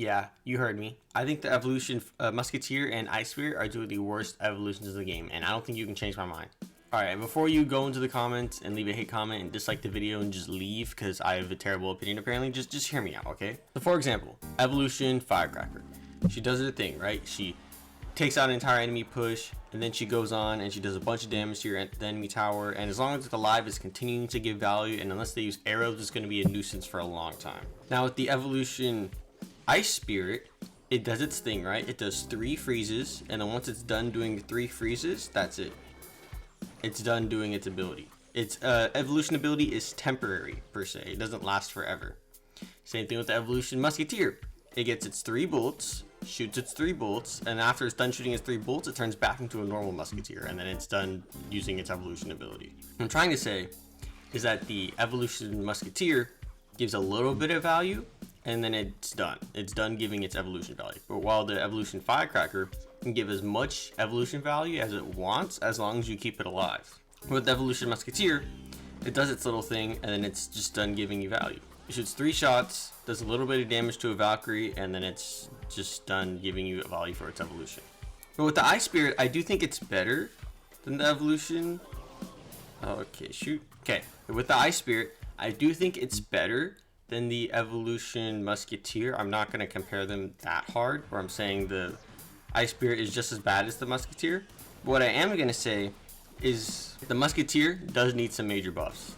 Yeah, you heard me. I think the evolution Musketeer and Ice Spirit are two of the worst evolutions of the game, and I don't think you can change my mind. Alright, before you go into the comments and leave a hate comment and dislike the video and just leave because I have a terrible opinion apparently, just hear me out, okay? So for example, evolution Firecracker. She does her thing, right? She takes out an entire enemy push, and then she goes on and she does a bunch of damage to the enemy tower, and as long as it's alive, it's continuing to give value, and unless they use arrows, it's going to be a nuisance for a long time. Now with the evolution Ice Spirit, it does its thing, right? It does 3 freezes, and then once it's done doing the 3 freezes, that's it. It's done doing its ability. Its evolution ability is temporary per se. It doesn't last forever. Same thing with the evolution Musketeer. It gets its 3 bullets, shoots its 3 bullets, and after it's done shooting its 3 bullets, it turns back into a normal Musketeer, and then it's done using its evolution ability. What I'm trying to say is that the evolution Musketeer gives a little bit of value, and then it's done. It's done giving its evolution value. But while the evolution Firecracker can give as much evolution value as it wants, as long as you keep it alive. With the evolution Musketeer, it does its little thing, and then it's just done giving you value. It shoots 3 shots, does a little bit of damage to a Valkyrie, and then it's just done giving you a value for its evolution. But with the Ice Spirit, I do think it's better than the evolution. Okay, shoot. Okay, with the Ice Spirit, I do think it's better than the evolution Musketeer. I'm not going to compare them that hard, where I'm saying the Ice Spirit is just as bad as the Musketeer. But what I am going to say is the Musketeer does need some major buffs.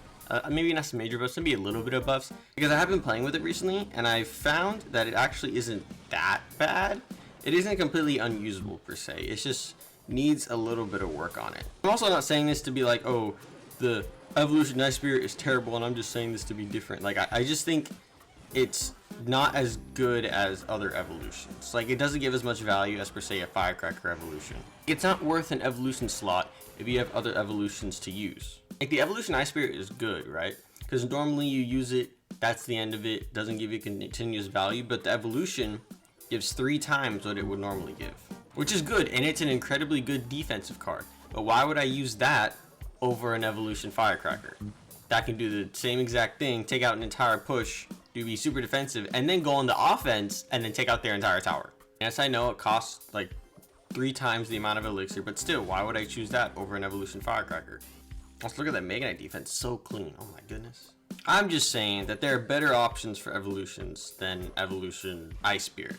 Maybe not some major buffs, maybe a little bit of buffs, because I have been playing with it recently, and I found that it actually isn't that bad. It isn't completely unusable per se. It just needs a little bit of work on it. I'm also not saying this to be like, oh, the evolution Ice Spirit is terrible, and I'm just saying this to be different. Like, I just think it's not as good as other evolutions. Like, it doesn't give as much value as per se a Firecracker evolution. It's not worth an evolution slot if you have other evolutions to use. Like, the evolution Ice Spirit is good, right? Because normally you use it, that's the end of it, doesn't give you continuous value, but the evolution gives 3 times what it would normally give, which is good, and it's an incredibly good defensive card. But why would I use that over an evolution Firecracker? That can do the same exact thing, take out an entire push, do be super defensive, and then go on the offense and then take out their entire tower. Yes, I know it costs like 3 times the amount of elixir, but still, why would I choose that over an evolution Firecracker? Let's look at that Mega Knight defense, so clean. Oh my goodness. I'm just saying that there are better options for evolutions than evolution Ice Spirit.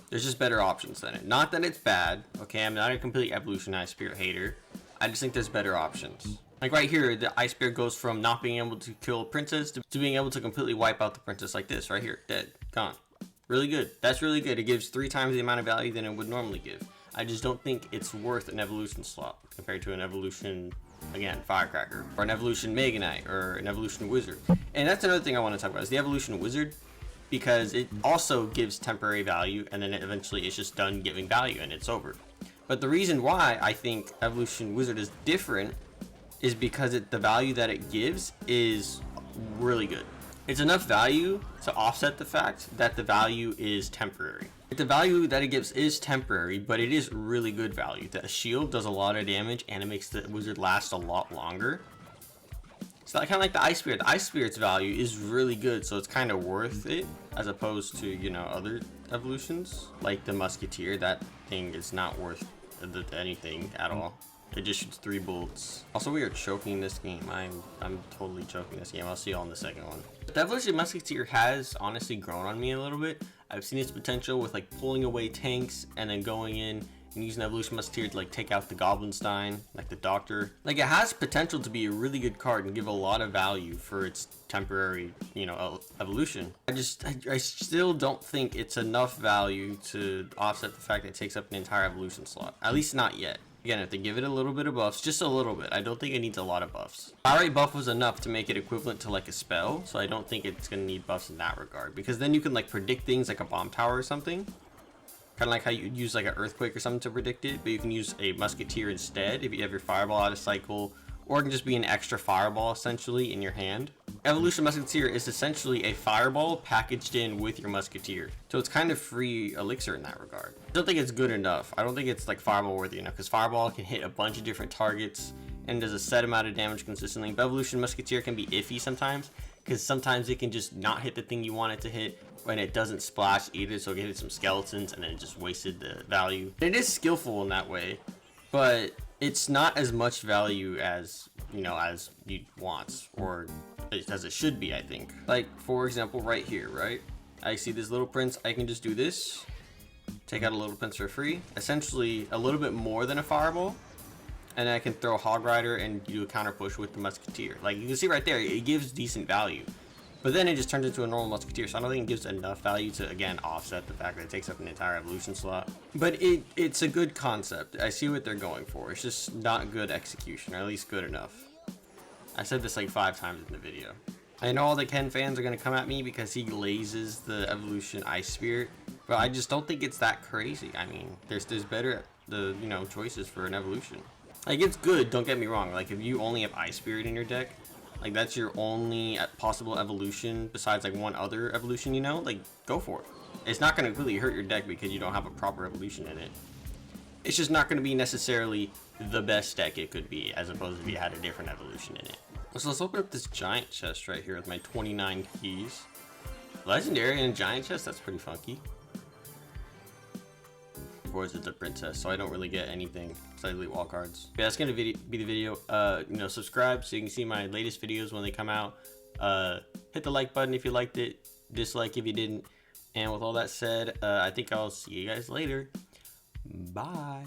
There's just better options than it. Not that it's bad, okay? I'm not a complete evolution Ice Spirit hater. I just think there's better options. Like right here, the Ice Spirit goes from not being able to kill a princess to being able to completely wipe out the princess like this, right here, dead, gone. Really good. That's really good. It gives 3 times the amount of value than it would normally give. I just don't think it's worth an evolution slot compared to an evolution, again, Firecracker, or an evolution Mega Knight, or an evolution Wizard. And that's another thing I want to talk about is the evolution Wizard, because it also gives temporary value, and then eventually it's just done giving value and it's over. But the reason why I think evolution Wizard is different is because the value that it gives is really good. It's enough value to offset the fact that the value is temporary. The value that it gives is temporary, but it is really good value. The shield does a lot of damage, and it makes the wizard last a lot longer. So kind of like the Ice Spirit. The Ice Spirit's value is really good, so it's kind of worth it, as opposed to, you know, other evolutions like the Musketeer. That thing is not worth anything at all. It just shoots 3 bullets. Also, we are choking this game. I'm totally choking this game. I'll see y'all in the second one. The evolution Musketeer has honestly grown on me a little bit. I've seen its potential with like pulling away tanks and then going in and using evolution Musketeer to like take out the Goblinstein, like the Doctor. Like, it has potential to be a really good card and give a lot of value for its temporary, you know, evolution. I still don't think it's enough value to offset the fact that it takes up an entire evolution slot. At least not yet. Again, if they give it a little bit of buffs, just a little bit, I don't think it needs a lot of buffs. Fire buff was enough to make it equivalent to like a spell, so I don't think it's going to need buffs in that regard. Because then you can like predict things like a bomb tower or something. Kind of like how you'd use like an earthquake or something to predict it, but you can use a Musketeer instead if you have your fireball out of cycle, or it can just be an extra fireball essentially in your hand. Evolution Musketeer is essentially a fireball packaged in with your Musketeer, so it's kind of free elixir in that regard. I don't think it's good enough. I don't think it's like fireball worthy enough, because fireball can hit a bunch of different targets and does a set amount of damage consistently. But Evolution Musketeer can be iffy sometimes, because sometimes it can just not hit the thing you want it to hit, and it doesn't splash either, so it hit some skeletons and then it just wasted the value. It is skillful in that way, but it's not as much value as, you know, as you want, or as it should be, I think. Like, for example, right here, right? I see this little prince, I can just do this, take out a little prince for free, essentially a little bit more than a fireball, and I can throw Hog Rider and do a counter push with the Musketeer. Like, you can see right there, it gives decent value. But then it just turns into a normal Musketeer, so I don't think it gives enough value to, again, offset the fact that it takes up an entire evolution slot. But it's a good concept. I see what they're going for. It's just not good execution, or at least good enough. I said this like 5 times in the video. I know all the Ken fans are going to come at me because he glazes the evolution Ice Spirit, but I just don't think it's that crazy. I mean, there's better choices for an evolution. Like, it's good, don't get me wrong. Like, if you only have Ice Spirit in your deck, like, that's your only possible evolution besides, like, one other evolution, you know? Like, go for it. It's not going to really hurt your deck because you don't have a proper evolution in it. It's just not going to be necessarily the best deck it could be, as opposed to if you had a different evolution in it. So let's open up this giant chest right here with my 29 keys. Legendary and giant chest, that's pretty funky. Or is it the princess? So I don't really get anything besides elite wall cards. Yeah, that's gonna be the video. Subscribe so you can see my latest videos when they come out. Hit the like button if you liked it. Dislike if you didn't. And with all that said, I think I'll see you guys later. Bye.